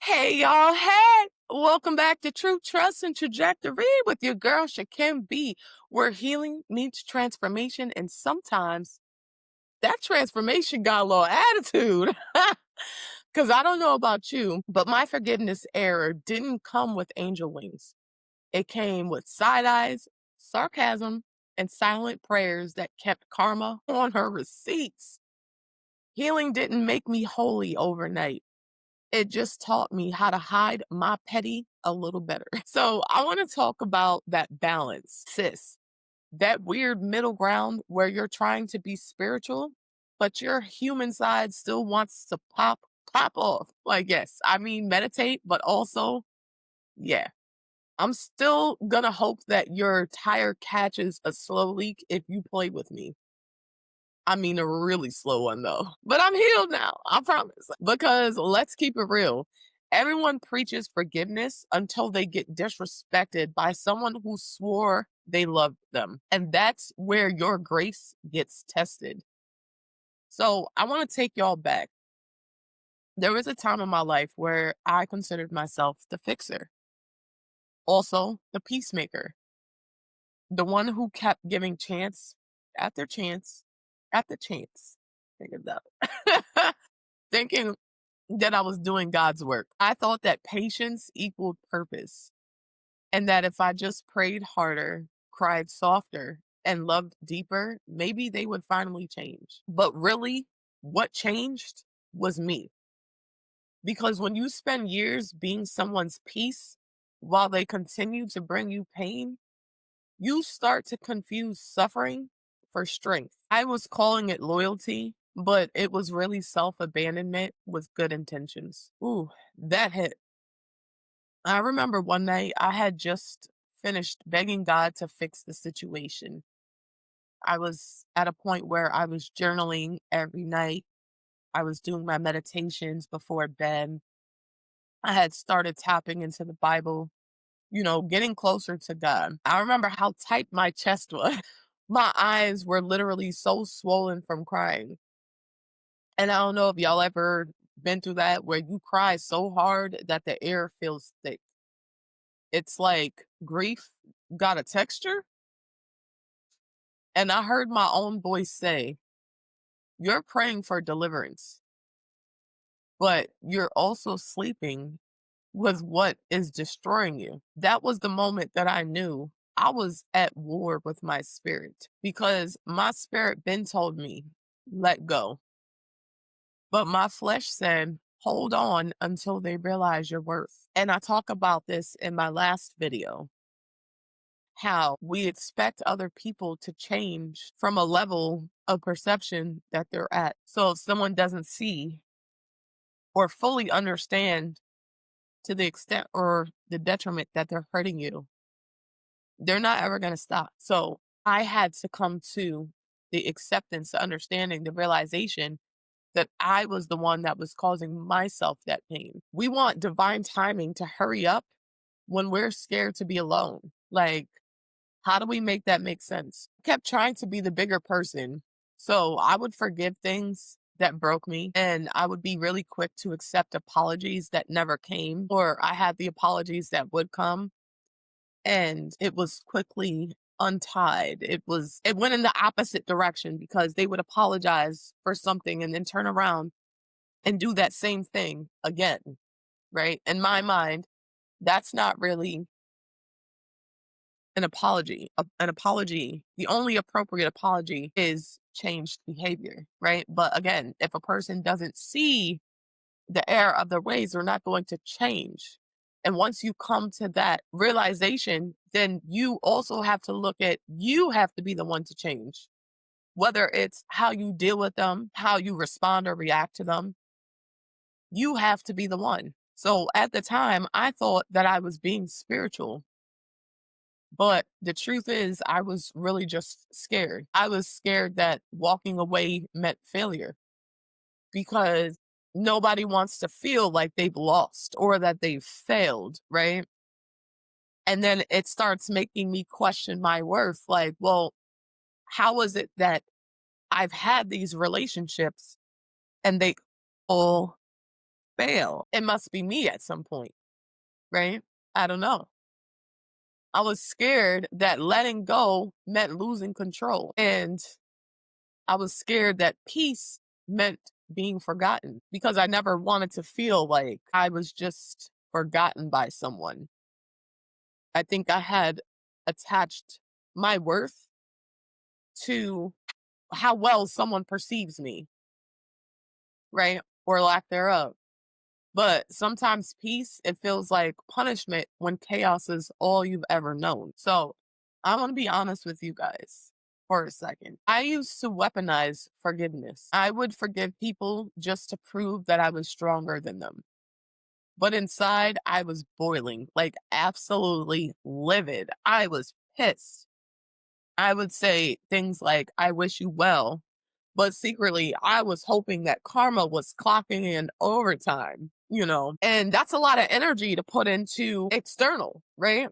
Hey y'all, hey! Welcome back to Truth, Trust, and Trajectory with your girl Nchukym Bee, where healing meets transformation, and sometimes that transformation got a little attitude. Because I don't know about you, but my forgiveness error didn't come with angel wings. It came with side eyes, sarcasm, and silent prayers that kept karma on her receipts. Healing didn't make me holy overnight. It just taught me how to hide my petty a little better. So I want to talk about that balance, sis. That weird middle ground where you're trying to be spiritual, but your human side still wants to pop off. Like, yes, I mean meditate, but also, yeah. I'm still gonna hope that your tire catches a slow leak if you play with me. I mean, a really slow one though. But I'm healed now, I promise. Because let's keep it real. Everyone preaches forgiveness until they get disrespected by someone who swore they loved them. And that's where your grace gets tested. So I want to take y'all back. There was a time in my life where I considered myself the fixer, also the peacemaker, the one who kept giving chance after chance after chance. Think of that. Thinking that I was doing God's work. I thought that patience equaled purpose, and that if I just prayed harder, cried softer, and loved deeper, maybe they would finally change. But really, what changed was me. Because when you spend years being someone's peace while they continue to bring you pain, you start to confuse suffering for strength. I was calling it loyalty, but it was really self abandonment with good intentions. Ooh, that hit. I remember one night I had just finished begging God to fix the situation. I was at a point where I was journaling every night. I was doing my meditations before bed. I had started tapping into the Bible, getting closer to God. I remember how tight my chest was. My eyes were literally so swollen from crying. And I don't know if y'all ever been through that where you cry so hard that the air feels thick. It's like grief got a texture. And I heard my own voice say, "You're praying for deliverance, but you're also sleeping with what is destroying you." That was the moment that I knew I was at war with my spirit because my spirit been told me, let go. But my flesh said, hold on until they realize your worth. And I talk about this in my last video, how we expect other people to change from a level of perception that they're at. So if someone doesn't see or fully understand to the extent or the detriment that they're hurting you, they're not ever going to stop. So I had to come to the acceptance, the understanding, the realization that I was the one that was causing myself that pain. We want divine timing to hurry up when we're scared to be alone. Like, how do we make that make sense? I kept trying to be the bigger person. So I would forgive things that broke me, and I would be really quick to accept apologies that never came, or I had the apologies that would come and it was quickly untied. It went in the opposite direction because they would apologize for something and then turn around and do that same thing again, right? In my mind, that's not really an apology. An apology, the only appropriate apology is changed behavior, right? But again, if a person doesn't see the error of their ways, they're not going to change. And once you come to that realization, then you also have to look at, you have to be the one to change, whether it's how you deal with them, how you respond or react to them. You have to be the one. So at the time, I thought that I was being spiritual. But the truth is, I was really just scared. I was scared that walking away meant failure because nobody wants to feel like they've lost or that they've failed, right? And then it starts making me question my worth. Like, well, how is it that I've had these relationships and they all fail, it must be me at some point, right? I don't know. I was scared that letting go meant losing control. And I was scared that peace meant being forgotten because I never wanted to feel like I was just forgotten by someone. I think I had attached my worth to how well someone perceives me, right? Or lack thereof. But sometimes peace, it feels like punishment when chaos is all you've ever known. So I want to be honest with you guys for a second. I used to weaponize forgiveness. I would forgive people just to prove that I was stronger than them. But inside, I was boiling, like absolutely livid. I was pissed. I would say things like, I wish you well. But secretly, I was hoping that karma was clocking in overtime, and that's a lot of energy to put into external, right?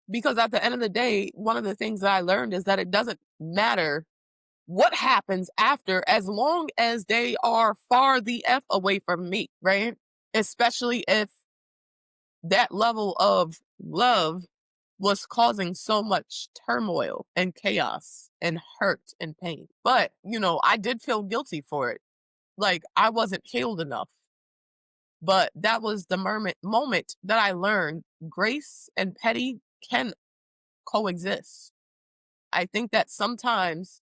Because at the end of the day, one of the things that I learned is that it doesn't matter what happens after as long as they are far the F away from me, right? Especially if that level of love was causing so much turmoil and chaos and hurt and pain. But, I did feel guilty for it. Like I wasn't healed enough. But that was the moment that I learned grace and petty can coexist. I think that sometimes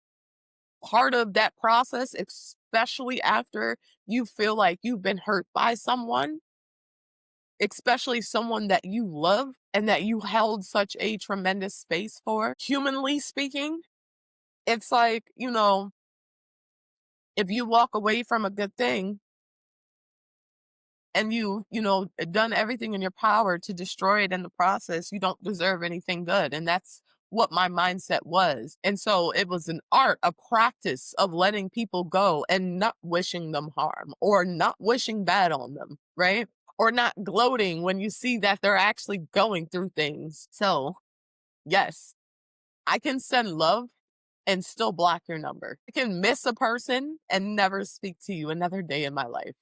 part of that process, especially after you feel like you've been hurt by someone, especially someone that you love and that you held such a tremendous space for, humanly speaking, it's like, if you walk away from a good thing and you done everything in your power to destroy it in the process, you don't deserve anything good. And that's what my mindset was. And so it was an art, a practice of letting people go and not wishing them harm or not wishing bad on them, right? Or not gloating when you see that they're actually going through things. So, yes, I can send love and still block your number. I can miss a person and never speak to you another day in my life.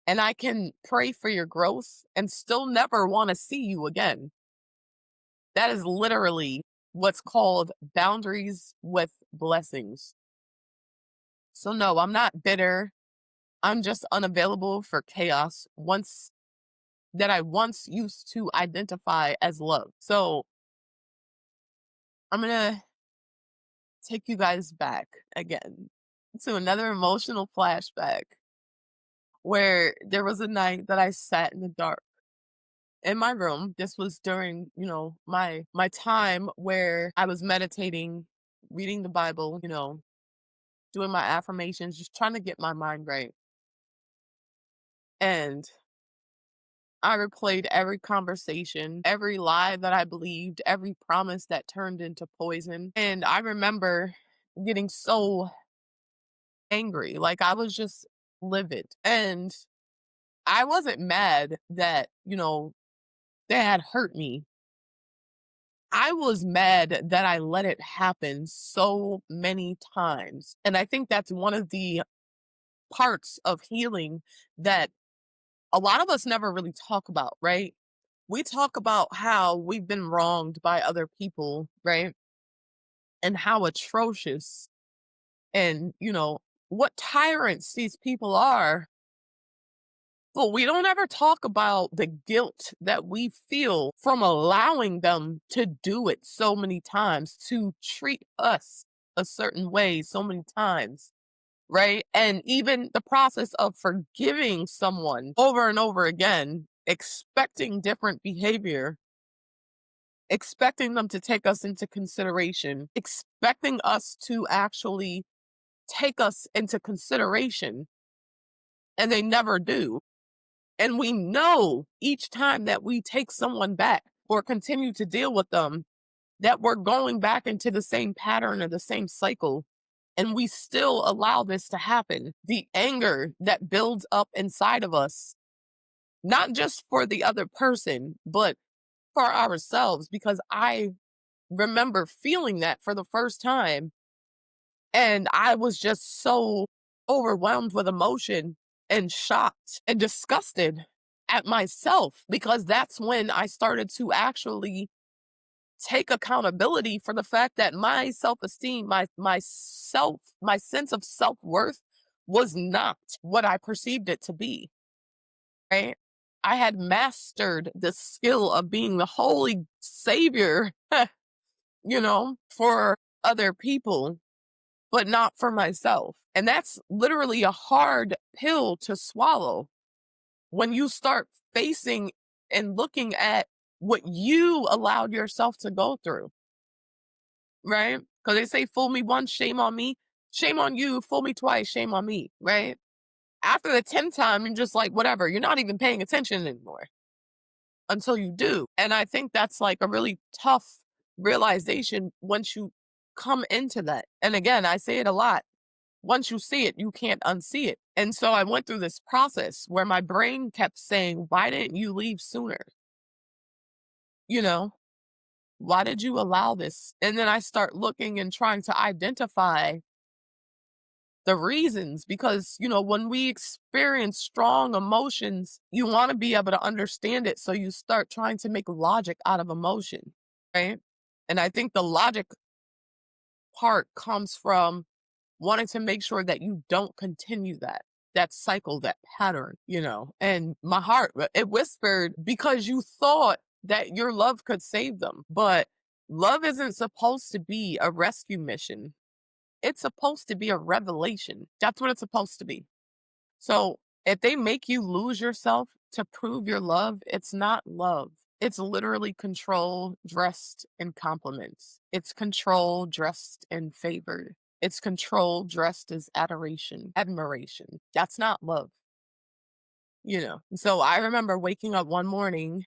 And I can pray for your growth and still never want to see you again. That is literally what's called boundaries with blessings. So, no, I'm not bitter. I'm just unavailable for chaos I once used to identify as love. So, I'm going to take you guys back again to another emotional flashback where there was a night that I sat in the dark in my room. This was during, my time where I was meditating, reading the Bible, doing my affirmations, just trying to get my mind right. And I replayed every conversation, every lie that I believed, every promise that turned into poison. And I remember getting so angry, like I was just livid. And I wasn't mad that, they had hurt me. I was mad that I let it happen so many times. And I think that's one of the parts of healing that a lot of us never really talk about, right? We talk about how we've been wronged by other people, right? And how atrocious and, what tyrants these people are. But we don't ever talk about the guilt that we feel from allowing them to do it so many times, to treat us a certain way so many times, right? And even the process of forgiving someone over and over again, expecting different behavior, expecting them to take us into consideration, expecting us to actually take us into consideration, and they never do. And we know each time that we take someone back or continue to deal with them, that we're going back into the same pattern or the same cycle. And we still allow this to happen. The anger that builds up inside of us, not just for the other person, but for ourselves, because I remember feeling that for the first time. And I was just so overwhelmed with emotion and shocked and disgusted at myself, because that's when I started to actually take accountability for the fact that my self-esteem, my sense of self-worth was not what I perceived it to be, right? I had mastered the skill of being the holy savior, for other people, but not for myself. And that's literally a hard pill to swallow when you start facing and looking at what you allowed yourself to go through, right? Because they say, fool me once, shame on me. Shame on you. Fool me twice, shame on me, right? After the 10th time, you're just like, whatever. You're not even paying attention anymore until you do. And I think that's like a really tough realization once you come into that. And again, I say it a lot. Once you see it, you can't unsee it. And so I went through this process where my brain kept saying, why didn't you leave sooner? You know, why did you allow this? And then I start looking and trying to identify the reasons, because, when we experience strong emotions, you want to be able to understand it. So you start trying to make logic out of emotion, right? And I think the logic part comes from wanting to make sure that you don't continue that cycle, that pattern, And my heart, it whispered, because you thought that your love could save them. But love isn't supposed to be a rescue mission. It's supposed to be a revelation. That's what it's supposed to be. So if they make you lose yourself to prove your love, it's not love. It's literally control dressed in compliments. It's control dressed in favor. It's control dressed as adoration, admiration. That's not love. So I remember waking up one morning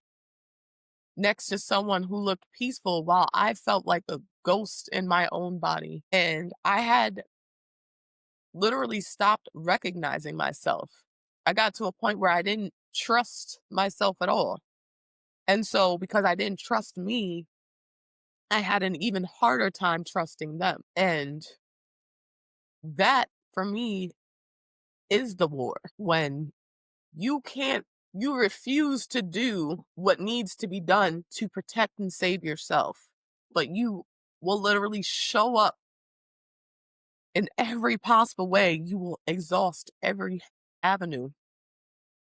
next to someone who looked peaceful while I felt like a ghost in my own body. And I had literally stopped recognizing myself. I got to a point where I didn't trust myself at all. And so, because I didn't trust me, I had an even harder time trusting them. And that for me is the war, when you can't, you refuse to do what needs to be done to protect and save yourself, but you will literally show up in every possible way. You will exhaust every avenue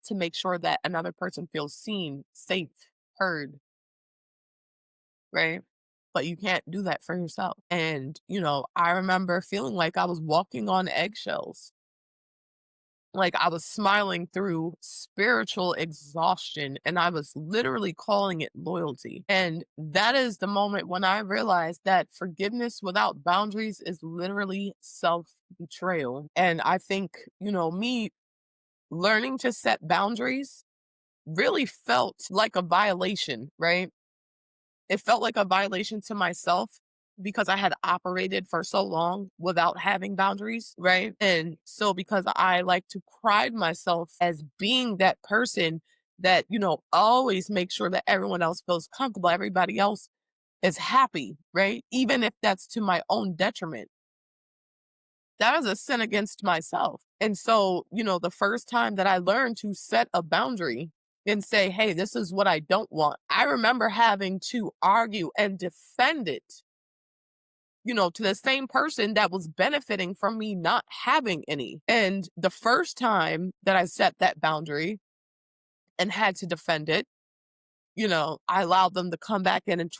to make sure that another person feels seen, safe, heard, right? But you can't do that for yourself. And, I remember feeling like I was walking on eggshells, like I was smiling through spiritual exhaustion, and I was literally calling it loyalty. And that is the moment when I realized that forgiveness without boundaries is literally self betrayal. And I think, me learning to set boundaries really felt like a violation, right? It felt like a violation to myself because I had operated for so long without having boundaries, right? And so, because I like to pride myself as being that person that, always make sure that everyone else feels comfortable, everybody else is happy, right? Even if that's to my own detriment. That is a sin against myself. And so, the first time that I learned to set a boundary and say, hey, this is what I don't want, I remember having to argue and defend it, to the same person that was benefiting from me not having any. And the first time that I set that boundary and had to defend it, I allowed them to come back in and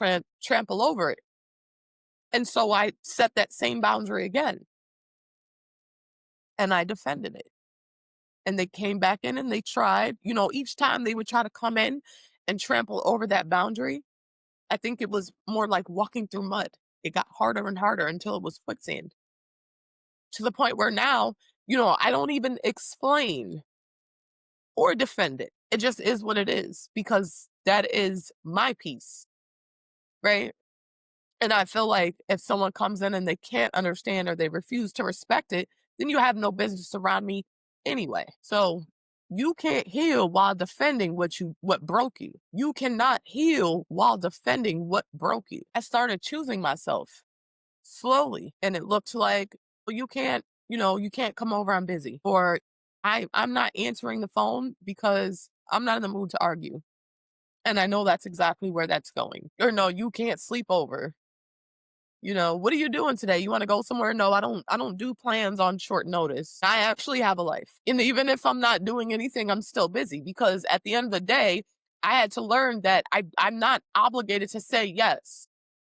trample over it. And so I set that same boundary again and I defended it. And they came back in and they tried, each time they would try to come in and trample over that boundary. I think it was more like walking through mud. It got harder and harder until it was quicksand, to the point where now, I don't even explain or defend it. It just is what it is, because that is my piece, right? And I feel like if someone comes in and they can't understand or they refuse to respect it, then you have no business around me anyway. So you can't heal while defending what broke you. You cannot heal while defending what broke you. I started choosing myself slowly, and it looked like, well, you can't come over, I'm busy. Or I'm not answering the phone because I'm not in the mood to argue. And I know that's exactly where that's going. Or no, you can't sleep over. What are you doing today? You want to go somewhere? No, I don't do plans on short notice. I actually have a life. And even if I'm not doing anything, I'm still busy because at the end of the day, I had to learn that I'm not obligated to say yes.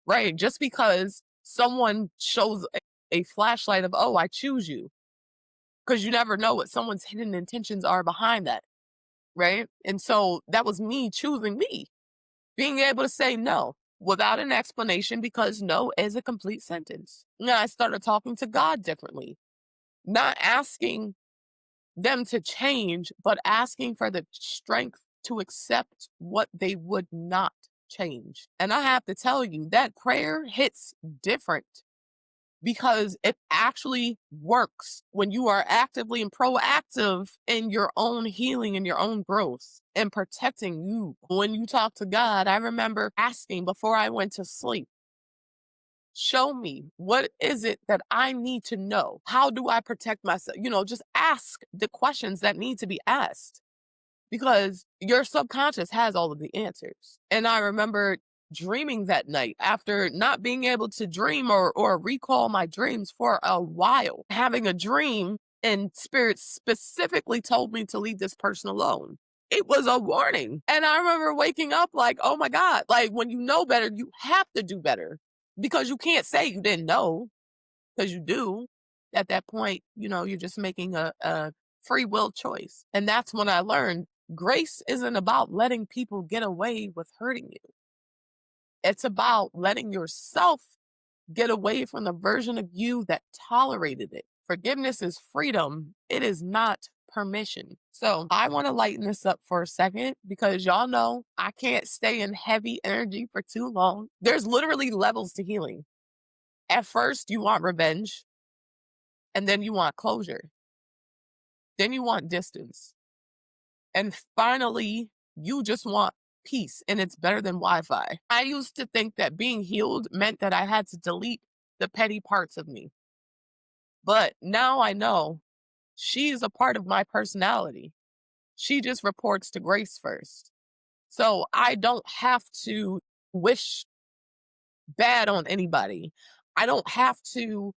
Right? Just because someone shows a flashlight of, "Oh, I choose you." Because you never know what someone's hidden intentions are behind that, right? And so that was me choosing me, being able to say no without an explanation because no is a complete sentence. And I started talking to God differently, not asking them to change, but asking for the strength to accept what they would not change. And I have to tell you, that prayer hits different because it actually works when you are actively and proactive in your own healing and your own growth and protecting you. When you talk to God, I remember asking before I went to sleep, show me what is it that I need to know? How do I protect myself? Just ask the questions that need to be asked because your subconscious has all of the answers. And I remember dreaming that night after not being able to dream or recall my dreams for a while, having a dream and spirit specifically told me to leave this person alone. It was a warning. And I remember waking up like, oh my God, like when you know better, you have to do better because you can't say you didn't know because you do. At that point, you're just making a free will choice. And that's when I learned grace isn't about letting people get away with hurting you. It's about letting yourself get away from the version of you that tolerated it. Forgiveness is freedom, it is not permission. So I want to lighten this up for a second because y'all know I can't stay in heavy energy for too long. There's literally levels to healing. At first, you want revenge, and then you want closure. Then you want distance. And finally, you just want peace, and it's better than Wi Fi. I used to think that being healed meant that I had to delete the petty parts of me. But now I know she's a part of my personality. She just reports to Grace first. So I don't have to wish bad on anybody. I don't have to,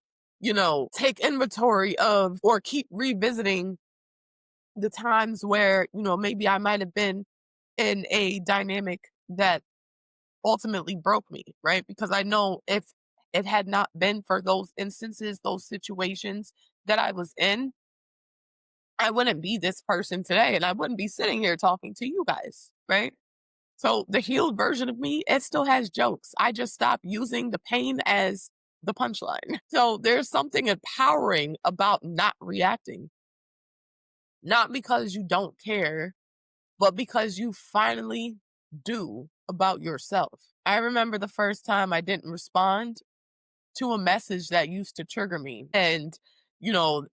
take inventory of or keep revisiting the times where, maybe I might have been in a dynamic that ultimately broke me, right? Because I know if it had not been for those instances, those situations that I was in, I wouldn't be this person today and I wouldn't be sitting here talking to you guys, right? So the healed version of me, it still has jokes. I just stopped using the pain as the punchline. So there's something empowering about not reacting, not because you don't care, but because you finally do about yourself. I remember the first time I didn't respond to a message that used to trigger me. And, you know,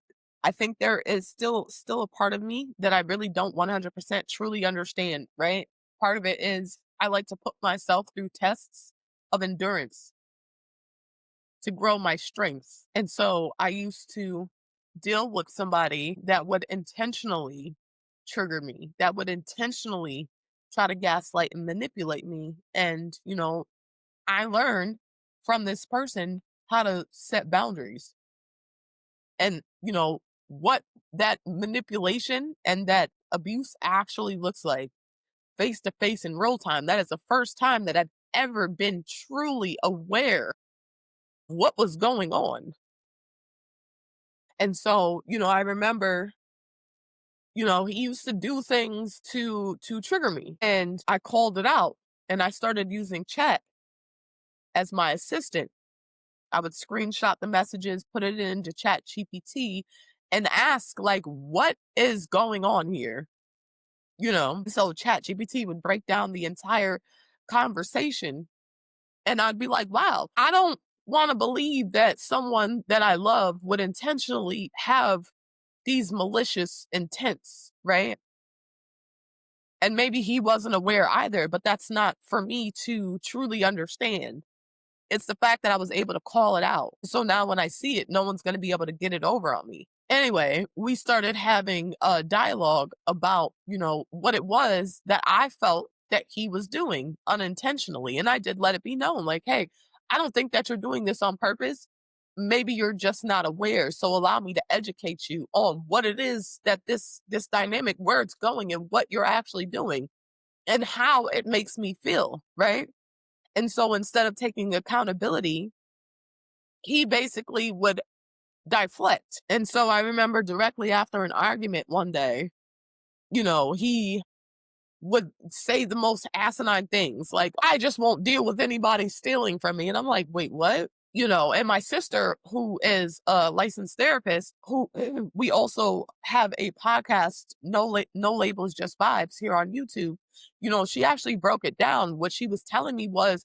I think there is still a part of me that I really don't 100% truly understand, right? Part of it is I like to put myself through tests of endurance to grow my strengths. And so I used to deal with somebody that would intentionally trigger me, that would intentionally try to gaslight and manipulate me. And, I learned from this person how to set boundaries and, what that manipulation and that abuse actually looks like face to face in real time. That is the first time that I've ever been truly aware what was going on. And so, I remember, he used to do things to trigger me and I called it out and I started using chat as my assistant. I would screenshot the messages, put it into chat GPT and ask like what is going on here? So chat GPT would break down the entire conversation and I'd be like, wow, I don't want to believe that someone that I love would intentionally have these malicious intents, right? And maybe he wasn't aware either, but that's not for me to truly understand. It's the fact that I was able to call it out. So now when I see it, no one's going to be able to get it over on me. Anyway, we started having a dialogue about, what it was that I felt that he was doing unintentionally. And I did let it be known, like, hey, I don't think that you're doing this on purpose. Maybe you're just not aware. So allow me to educate you on what it is that this dynamic, where it's going and what you're actually doing and how it makes me feel, right? And so instead of taking accountability, he basically would deflect. And so I remember directly after an argument one day, he would say the most asinine things like, I just won't deal with anybody stealing from me. And I'm like, wait, what? And my sister, who is a licensed therapist, who we also have a podcast, no labels, just vibes here on YouTube. She actually broke it down. What she was telling me was,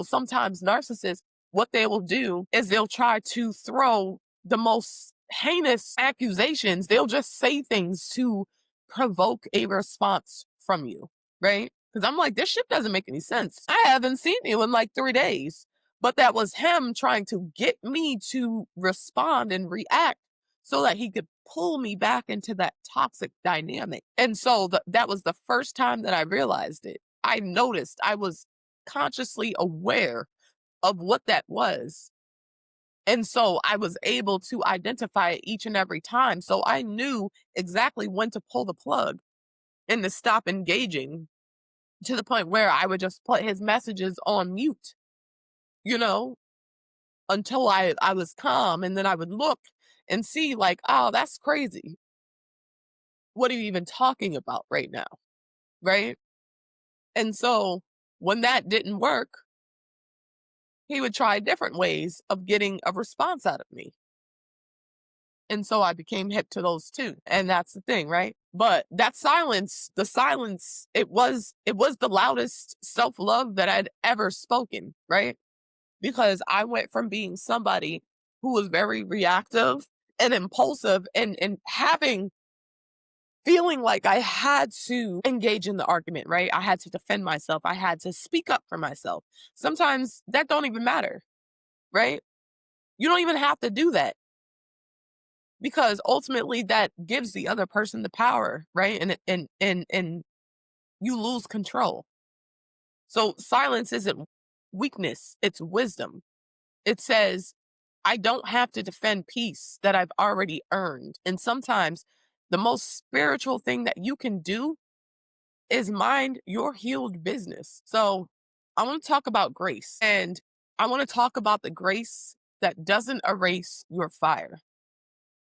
sometimes narcissists, what they will do is they'll try to throw the most heinous accusations. They'll just say things to provoke a response from you, right? Because I'm like, this shit doesn't make any sense. I haven't seen you in like 3 days. But that was him trying to get me to respond and react so that he could pull me back into that toxic dynamic. And so that was the first time that I realized it. I noticed, I was consciously aware of what that was. And so I was able to identify it each and every time. So I knew exactly when to pull the plug and to stop engaging, to the point where I would just put his messages on mute, you know, until I was calm. And then I would look and see, like, oh, that's crazy. What are you even talking about right now? Right. And so when that didn't work, he would try different ways of getting a response out of me. And so I became hip to those too. And that's the thing, right? But that silence, the silence, it was the loudest self-love that I'd ever spoken, right? Because I went from being somebody who was very reactive and impulsive and having feeling like I had to engage in the argument, right? I had to defend myself. I had to speak up for myself. Sometimes that don't even matter, right? You don't even have to do that because ultimately that gives the other person the power, right? And you lose control. So silence isn't weakness, it's wisdom. It says, I don't have to defend peace that I've already earned. And sometimes the most spiritual thing that you can do is mind your healed business. So I want to talk about grace, and I want to talk about the grace that doesn't erase your fire.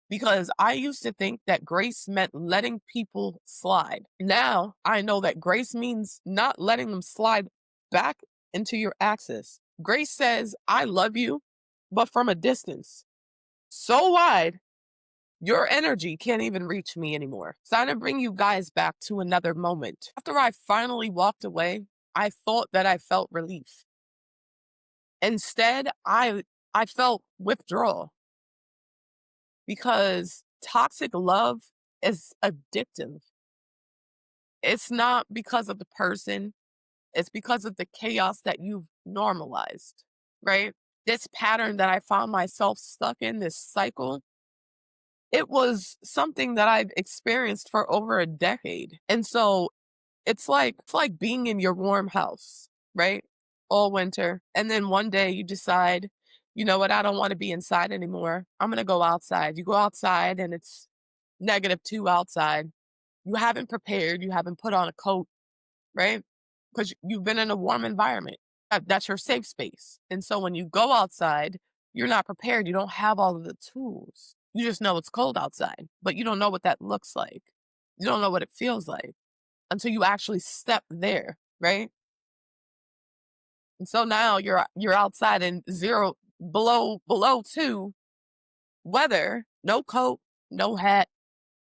Because I used to think that grace meant letting people slide. Now I know that grace means not letting them slide back into your axis. Grace says, I love you, but from a distance so wide, your energy can't even reach me anymore. So I'm gonna bring you guys back to another moment. After I finally walked away, I thought that I felt relief. Instead, I felt withdrawal because toxic love is addictive. It's not because of the person, it's because of the chaos that you've normalized, right? This pattern that I found myself stuck in, this cycle, it was something that I've experienced for over a decade. And so it's like being in your warm house, right? All winter. And then one day you decide, you know what, I don't want to be inside anymore. I'm gonna go outside. You go outside and it's -2 outside. You haven't prepared, you haven't put on a coat, right? Because you've been in a warm environment. That's your safe space. And so when you go outside, you're not prepared. You don't have all of the tools. You just know it's cold outside, but you don't know what that looks like. You don't know what it feels like until you actually step there, right? And so now you're outside in zero below 2 weather, no coat, no hat,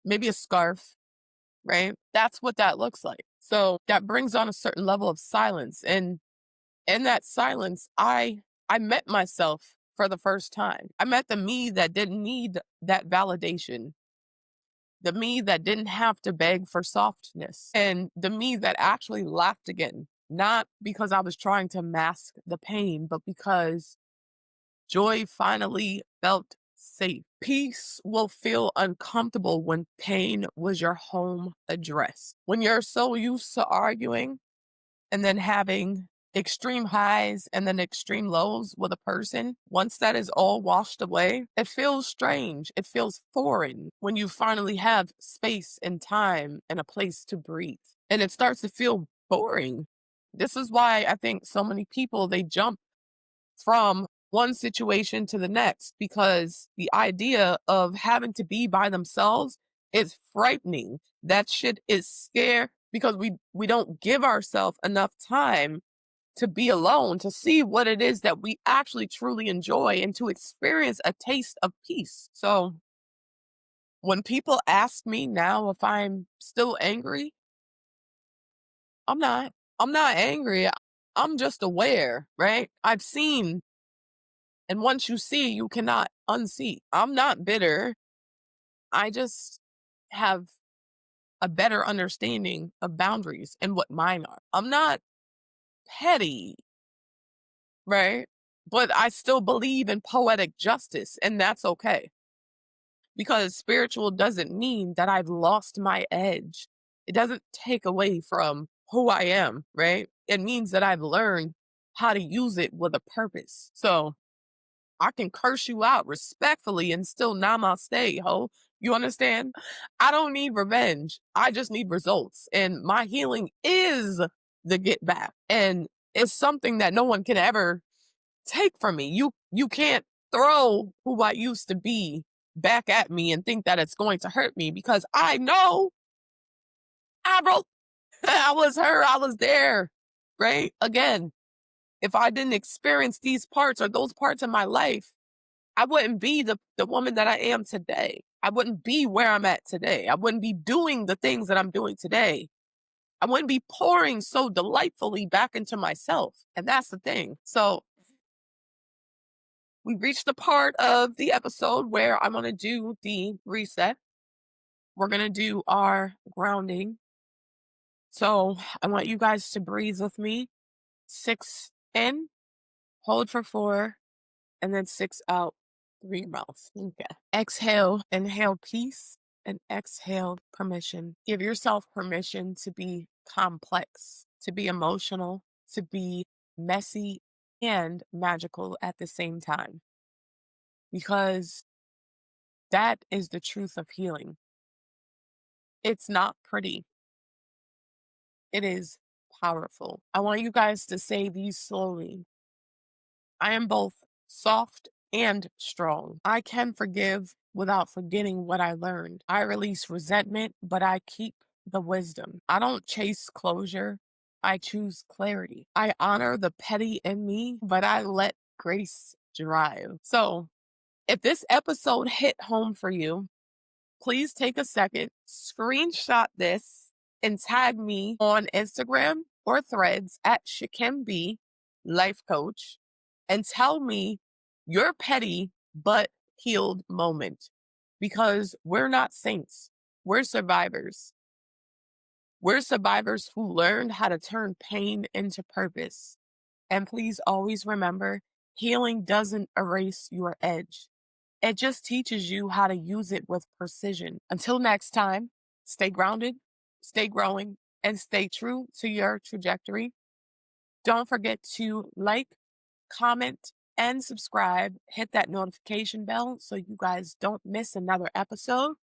maybe a scarf, right? That's what that looks like. So that brings on a certain level of silence. And in that silence, I met myself for the first time. I met the me that didn't need that validation, the me that didn't have to beg for softness, and the me that actually laughed again, not because I was trying to mask the pain, but because joy finally felt safe. Peace will feel uncomfortable when pain was your home address. When you're so used to arguing and then having extreme highs and then extreme lows with a person, once that is all washed away, it feels strange. It feels foreign when you finally have space and time and a place to breathe. And it starts to feel boring. This is why I think so many people they jump from one situation to the next because the idea of having to be by themselves is frightening. That shit is scary because we don't give ourselves enough time to be alone, to see what it is that we actually truly enjoy and to experience a taste of peace. So when people ask me now if I'm still angry, I'm not. I'm not angry. I'm just aware, right? I've seen, and once you see, you cannot unsee. I'm not bitter. I just have a better understanding of boundaries and what mine are. I'm not petty, right? But I still believe in poetic justice, and that's okay because spiritual doesn't mean that I've lost my edge. It doesn't take away from who I am, right? It means that I've learned how to use it with a purpose. So I can curse you out respectfully and still namaste, ho. You understand? I don't need revenge. I just need results. And my healing is the get back. And it's something that no one can ever take from me. You can't throw who I used to be back at me and think that it's going to hurt me because I know I wrote I was her, I was there. Right? Again, if I didn't experience these parts or those parts in my life, I wouldn't be the woman that I am today. I wouldn't be where I'm at today. I wouldn't be doing the things that I'm doing today. I wouldn't be pouring so delightfully back into myself. And that's the thing. So we reached the part of the episode where I'm going to do the reset. We're going to do our grounding. So I want you guys to breathe with me. 6 in, hold for 4, and then 6 out through your mouth. Okay. Exhale, inhale peace, and exhale permission. Give yourself permission to be complex, to be emotional, to be messy and magical at the same time. Because that is the truth of healing. It's not pretty. It is powerful. I want you guys to say these slowly. I am both soft and strong. I can forgive without forgetting what I learned. I release resentment, but I keep the wisdom. I don't chase closure. I choose clarity. I honor the petty in me, but I let grace drive. So, if this episode hit home for you, please take a second, screenshot this, and tag me on Instagram or threads at Nchukym Bee, life coach, and tell me your petty but healed moment. Because we're not saints, we're survivors. We're survivors who learned how to turn pain into purpose. And please always remember healing doesn't erase your edge. It just teaches you how to use it with precision. Until next time, stay grounded, stay growing, and stay true to your trajectory. Don't forget to like, comment, and subscribe. Hit that notification bell so you guys don't miss another episode.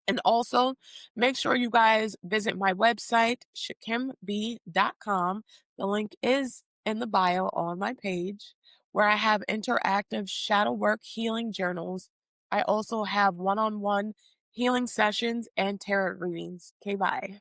And also, make sure you guys visit my website, nchukymbee.com. The link is in the bio on my page, where I have interactive shadow work healing journals. I also have one-on-one healing sessions and tarot readings. Okay, bye.